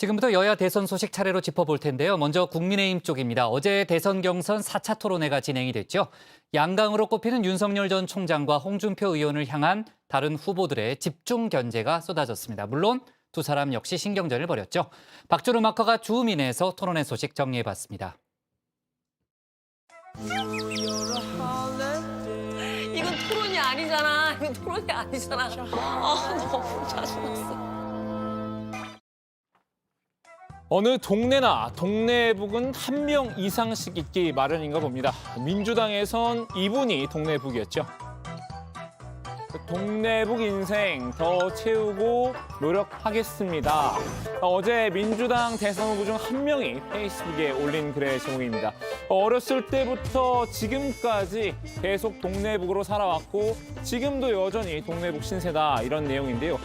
지금부터 여야 대선 소식 차례로 짚어볼 텐데요. 먼저 국민의힘 쪽입니다. 어제 대선 경선 4차 토론회가 진행이 됐죠. 양강으로 꼽히는 윤석열 전 총장과 홍준표 의원을 향한 다른 후보들의 집중 견제가 쏟아졌습니다. 물론 두 사람 역시 신경전을 벌였죠. 박준 음악가가 주민에서 토론회 소식 정리해봤습니다. 이건 토론이 아니잖아. 이건 토론이 아니잖아. 너무 짜증났어. 어느 동네나 동네북은 한 명 이상씩 있기 마련인가 봅니다. 민주당에선 이분이 동네북이었죠. 동네북 인생 더 채우고 노력하겠습니다. 어제 민주당 대선 후보 중 한 명이 페이스북에 올린 글의 제목입니다. 어렸을 때부터 지금까지 계속 동네북으로 살아왔고 지금도 여전히 동네북 신세다 이런 내용인데요.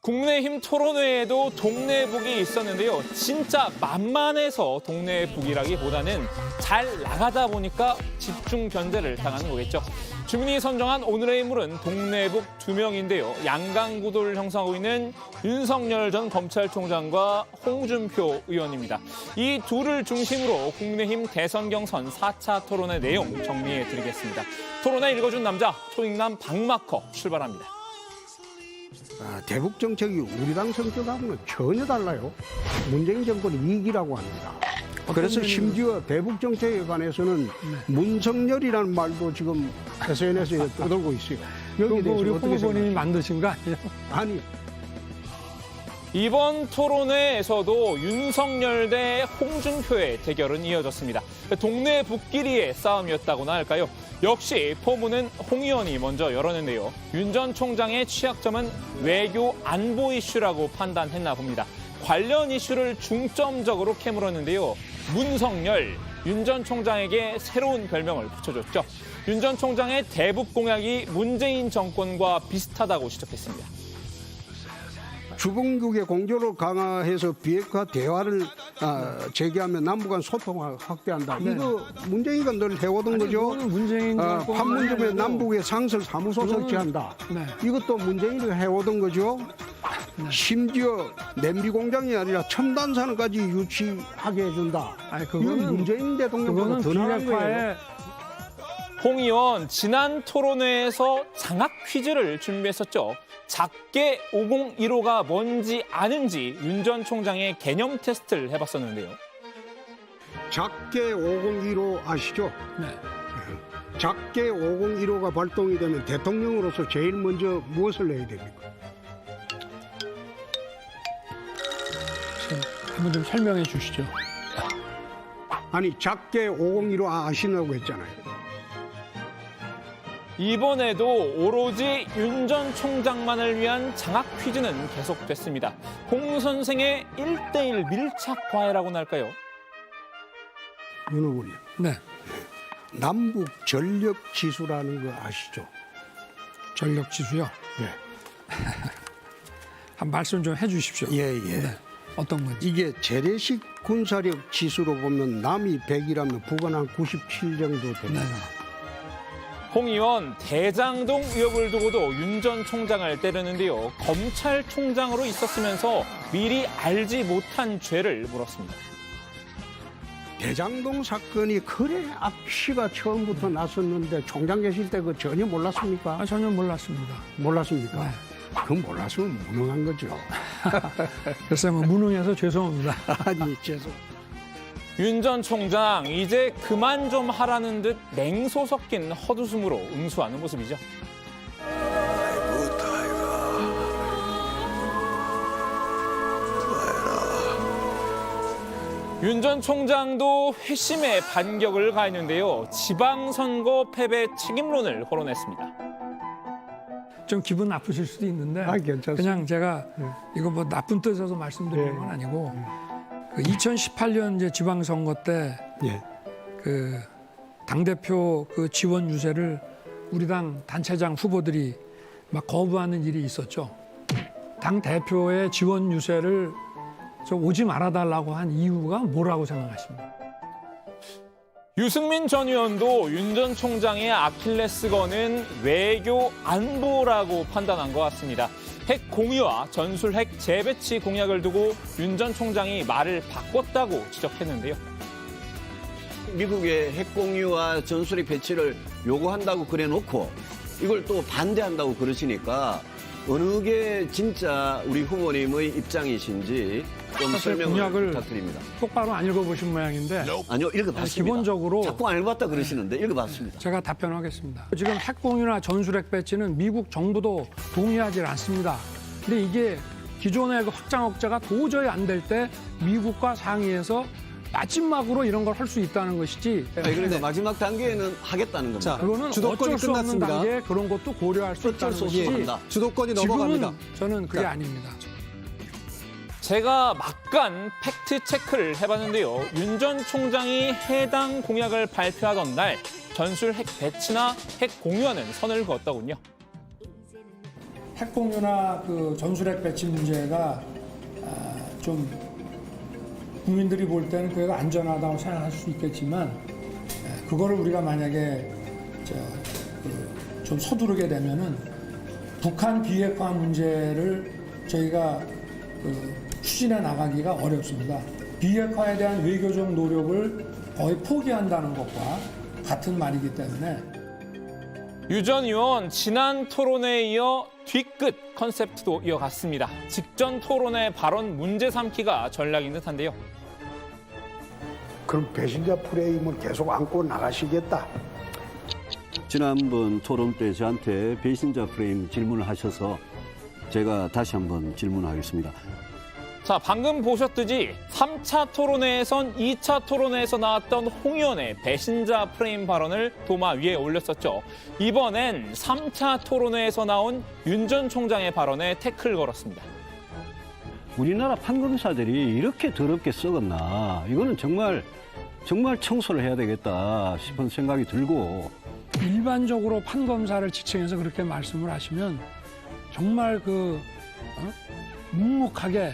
국민의힘 토론회에도 동네북이 있었는데요. 진짜 만만해서 동네북이라기보다는 잘 나가다 보니까 집중 견제를 당하는 거겠죠. 주민이 선정한 오늘의 인물은 동네북 2명인데요. 양강구도를 형성하고 있는 윤석열 전 검찰총장과 홍준표 의원입니다. 이 둘을 중심으로 국민의힘 대선 경선 4차 토론회 내용 정리해드리겠습니다. 토론회 읽어준 남자, 초익남 박마커 출발합니다. 대북 정책이 우리 당 정책하고는 전혀 달라요. 문재인 정권의 이익이라고 합니다. 그래서 심지어 대북 정책에 관해서는 문성열이라는 말도 지금 SNS에 떠돌고 있어요. 여기에 대해서 우리 어떻게 후보님이 생각하세요? 만드신 거 아니에요? 아니, 이번 토론회에서도 윤석열 대 홍준표의 대결은 이어졌습니다. 동네 북끼리의 싸움이었다고나 할까요? 역시 포문은 홍 의원이 먼저 열었는데요. 윤 전 총장의 취약점은 외교 안보 이슈라고 판단했나 봅니다. 관련 이슈를 중점적으로 캐물었는데요. 문성열, 윤 전 총장에게 새로운 별명을 붙여줬죠. 윤 전 총장의 대북 공약이 문재인 정권과 비슷하다고 지적했습니다. 주변국의 공조를 강화해서 비핵화 대화를 재개하면 남북 간 소통을 확대한다. 네. 이거 문재인이가 늘 해오던 거죠. 이거는 문재인 정권만이 판문점에 아니고 남북의 상설 사무소 이거는- 설치한다. 네. 이것도 문재인이 해오던 거죠. 심지어 냄비 공장이 아니라 첨단 산업까지 유치하게 해준다. 아니, 이건 그거는 문재인 대통령보다 그거는 더 나은 거예요. 비핵화에 홍 의원 지난 토론회에서 장학 퀴즈를 준비했었죠. 작게 5015가 뭔지 아는지 윤 전 총장의 개념 테스트를 해봤었는데요. 작게 5015 아시죠? 네. 작게 5015가 발동이 되면 대통령으로서 제일 먼저 무엇을 해야 됩니까? 한번 좀 설명해 주시죠. 아니 작게 5015 아시냐고 했잖아요. 이번에도 오로지 윤 전 총장만을 위한 장학 퀴즈는 계속됐습니다. 홍 선생의 1대1 밀착 과외라고나 할까요? 윤 후보님, 네. 남북 전력 지수라는 거 아시죠? 전력 지수요. 예. 한 말씀 좀 해 주십시오. 예, 예. 네. 어떤 건지. 이게 재래식 군사력 지수로 보면 남이 100이라면 북은 한 97 정도 됩니다. 네. 홍 의원 대장동 의혹을 두고도 윤 전 총장을 때렸는데요. 검찰총장으로 있었으면서 미리 알지 못한 죄를 물었습니다. 대장동 사건이 그래 악취가 처음부터 났었는데 총장 계실 때 그 전혀 몰랐습니까? 전혀 몰랐습니다. 몰랐습니까? 네. 그건 몰랐으면 무능한 거죠. 글쎄 뭐 무능해서 죄송합니다. 아니, 죄송. 윤 전 총장 이제 그만 좀 하라는 듯 냉소 섞인 헛웃음으로 응수하는 모습이죠. 윤 전 총장도 회심의 반격을 가했는데요. 지방선거 패배 책임론을 거론했습니다. 좀 기분 나쁘실 수도 있는데 괜찮습니다. 그냥 제가 이거 뭐 나쁜 뜻에서 말씀드리는 건 아니고 그 2018년 이제 지방선거 때 예. 그 당대표 그 지원 유세를 우리 당 단체장 후보들이 막 거부하는 일이 있었죠. 당 대표의 지원 유세를 저 오지 말아달라고 한 이유가 뭐라고 생각하십니까? 유승민 전 의원도 윤 전 총장의 아킬레스건은 외교 안보라고 판단한 것 같습니다. 핵 공유와 전술 핵 재배치 공약을 두고 윤 전 총장이 말을 바꿨다고 지적했는데요. 미국의 핵 공유와 전술핵 배치를 요구한다고 그래놓고 이걸 또 반대한다고 그러시니까 어느 게 진짜 우리 후보님의 입장이신지 좀 사실 설명을 공약을 부탁드립니다. 똑바로 안 읽어보신 모양인데 아니요, 읽어봤습니다. 기본적으로 자꾸 안 읽어봤다 그러시는데 읽어봤습니다. 제가 답변하겠습니다. 지금 핵공유나 전술핵 배치는 미국 정부도 동의하지 않습니다. 근데 이게 기존의 그 확장 억제가 도저히 안 될 때 미국과 상의해서 마지막으로 이런 걸 할 수 있다는 것이지. 그러니까 마지막 단계에는 하겠다는 겁니다. 자, 그거는 주도권이 어쩔 수 없는 끝났습니다. 단계에 그런 것도 고려할 수 어쩔 있다는 수 없이 것이지. 합니다. 주도권이 지금은 넘어갑니다. 저는 그게 자. 아닙니다. 제가 막간 팩트 체크를 해봤는데요. 윤 전 총장이 해당 공약을 발표하던 날 전술 핵 배치나 핵 공유와는 선을 그었더군요. 핵공유나 그 전술핵 배치 문제가 좀 국민들이 볼 때는 그게 안전하다고 생각할 수 있겠지만 그거를 우리가 만약에 좀 서두르게 되면은 북한 비핵화 문제를 저희가 추진해 나가기가 어렵습니다. 비핵화에 대한 외교적 노력을 거의 포기한다는 것과 같은 말이기 때문에 유 전 의원 지난 토론회에 이어 뒤끝 컨셉트도 이어갔습니다. 직전 토론회 발언 문제 삼기가 전략인 듯한데요. 그럼 배신자 프레임을 계속 안고 나가시겠다. 지난번 토론 때 저한테 배신자 프레임 질문을 하셔서 제가 다시 한번 질문하겠습니다. 자, 방금 보셨듯이 3차 토론회에선 2차 토론회에서 나왔던 홍 의원의 배신자 프레임 발언을 도마 위에 올렸었죠. 이번엔 3차 토론회에서 나온 윤 전 총장의 발언에 태클 걸었습니다. 우리나라 판검사들이 이렇게 더럽게 썩었나. 이거는 정말 청소를 해야 되겠다 싶은 생각이 들고. 일반적으로 판검사를 지칭해서 그렇게 말씀을 하시면 정말 묵묵하게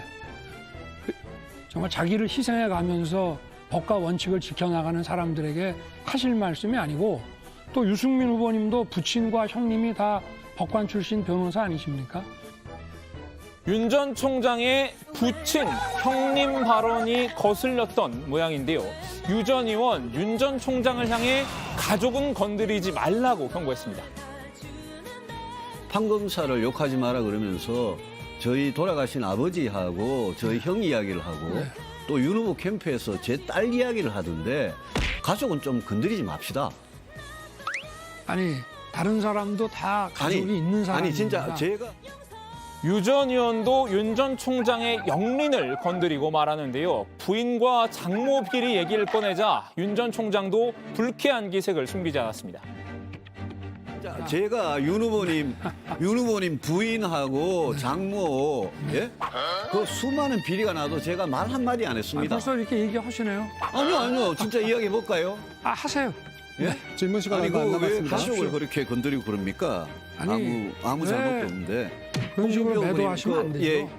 정말 자기를 희생해 가면서 법과 원칙을 지켜나가는 사람들에게 하실 말씀이 아니고 또 유승민 후보님도 부친과 형님이 다 법관 출신 변호사 아니십니까? 윤 전 총장의 부친, 형님 발언이 거슬렸던 모양인데요. 유 전 의원, 윤 전 총장을 향해 가족은 건드리지 말라고 경고했습니다. 판검사를 욕하지 마라 그러면서 저희 돌아가신 아버지하고 저희 형 이야기를 하고 또 윤 후보 캠프에서 제 딸 이야기를 하던데 가족은 좀 건드리지 맙시다. 아니 다른 사람도 다 가족이 있는 사람입니다. 아니 진짜 제가 유 전 의원도 윤 전 총장의 영린을 건드리고 말하는데요. 부인과 장모 비리 얘기를 꺼내자 윤 전 총장도 불쾌한 기색을 숨기지 않았습니다. 제가 윤 후보님 부인하고 장모 그 수많은 비리가 나도 제가 말 한마디 안 했습니다. 벌써 이렇게 얘기하시네요. 아니요 진짜 이야기해 볼까요? 하세요. 예? 질문 시간 아니 얼마 안 그 왜 남았습니다. 가족을 그렇게 건드리고 그럽니까? 아니, 아무 왜 잘못도 없는데. 그런 식으로 홍준표 매도하시면 안 되죠. 예,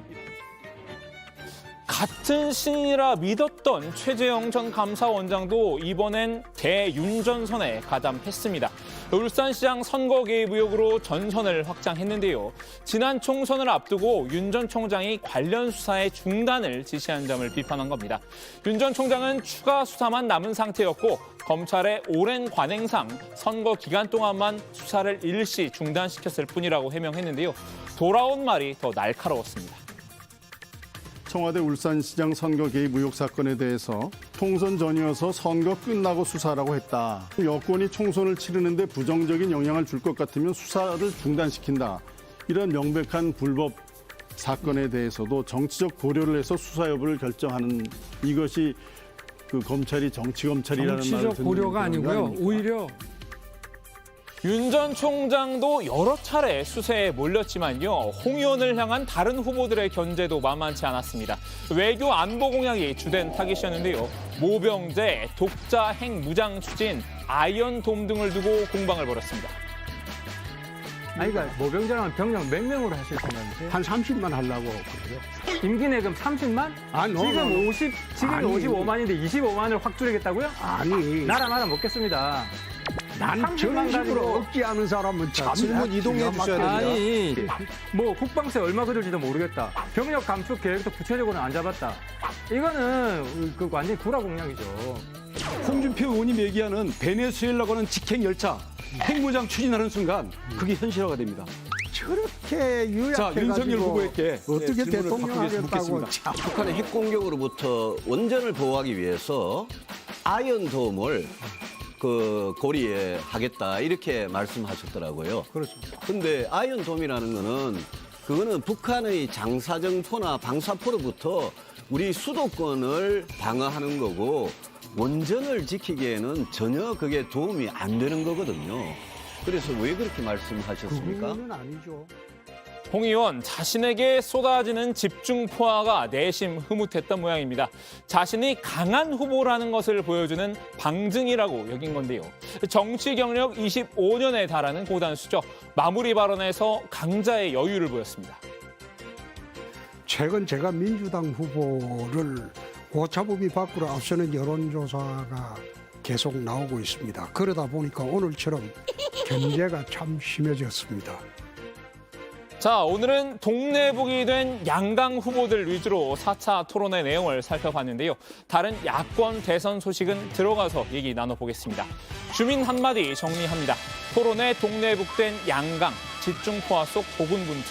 같은 신이라 믿었던 최재형 전 감사원장도 이번엔 대윤전선에 가담했습니다. 울산시장 선거 개입 의혹으로 전선을 확장했는데요. 지난 총선을 앞두고 윤 전 총장이 관련 수사의 중단을 지시한 점을 비판한 겁니다. 윤 전 총장은 추가 수사만 남은 상태였고 검찰의 오랜 관행상 선거 기간 동안만 수사를 일시 중단시켰을 뿐이라고 해명했는데요. 돌아온 말이 더 날카로웠습니다. 청와대 울산시장 선거 개입 의혹 사건에 대해서 총선 전이어서 선거 끝나고 수사라고 했다. 여권이 총선을 치르는데 부정적인 영향을 줄 것 같으면 수사를 중단시킨다. 이런 명백한 불법 사건에 대해서도 정치적 고려를 해서 수사 여부를 결정하는 이것이 그 검찰이 정치 검찰이라는 말을 정치적 듣는 고려가 그런 거 아니고요. 아닙니까? 오히려 윤 전 총장도 여러 차례 수세에 몰렸지만요. 홍 의원을 향한 다른 후보들의 견제도 만만치 않았습니다. 외교 안보 공약이 주된 타깃이었는데요. 모병제, 독자 핵 무장 추진, 아이언돔 등을 두고 공방을 벌였습니다. 아니, 그러니까 모병제랑 병력 몇 명으로 하실 생각이세요? 한 30만 하려고 그래요. 임기 내금 30만? 지금 50, 지금 아니. 55만인데 25만을 확 줄이겠다고요? 아니 나라마다 먹겠습니다. 난 30만 저런 식으로 가지고 억지하는 사람은 참 질문 이동해 주셔야 됩니다. 아니 뭐 국방세 얼마 그럴지도 모르겠다. 병력 감축 계획도 구체적으로는 안 잡았다. 이거는 그 완전히 구라공약이죠. 홍준표 의원님 얘기하는 베네수엘라고는 직행 열차 핵무장 추진하는 순간 그게 현실화가 됩니다. 저렇게 자, 윤석열 유약해가지고 후보에게 어떻게 질문을 대통령 받기 위해서 하겠다고 묻겠습니다. 참. 북한의 핵 공격으로부터 원전을 보호하기 위해서 아이언돔을 그 고리에 하겠다 이렇게 말씀하셨더라고요. 그렇죠. 근데 아이언돔이라는 거는 그거는 북한의 장사정포나 방사포로부터 우리 수도권을 방어하는 거고 원전을 지키기에는 전혀 그게 도움이 안 되는 거거든요. 그래서 왜 그렇게 말씀하셨습니까? 그거는 아니죠. 홍 의원 자신에게 쏟아지는 집중 포화가 내심 흐뭇했던 모양입니다. 자신이 강한 후보라는 것을 보여주는 방증이라고 여긴 건데요. 정치 경력 25년에 달하는 고단수죠. 마무리 발언에서 강자의 여유를 보였습니다. 최근 제가 민주당 후보를 오차범위 밖으로 앞서는 여론조사가 계속 나오고 있습니다. 그러다 보니까 오늘처럼 견제가 참 심해졌습니다. 자, 오늘은 동네북이 된 양강 후보들 위주로 4차 토론회 내용을 살펴봤는데요. 다른 야권 대선 소식은 들어가서 얘기 나눠보겠습니다. 주민 한마디 정리합니다. 토론회 동네북된 양강, 집중포화 속 고군분투.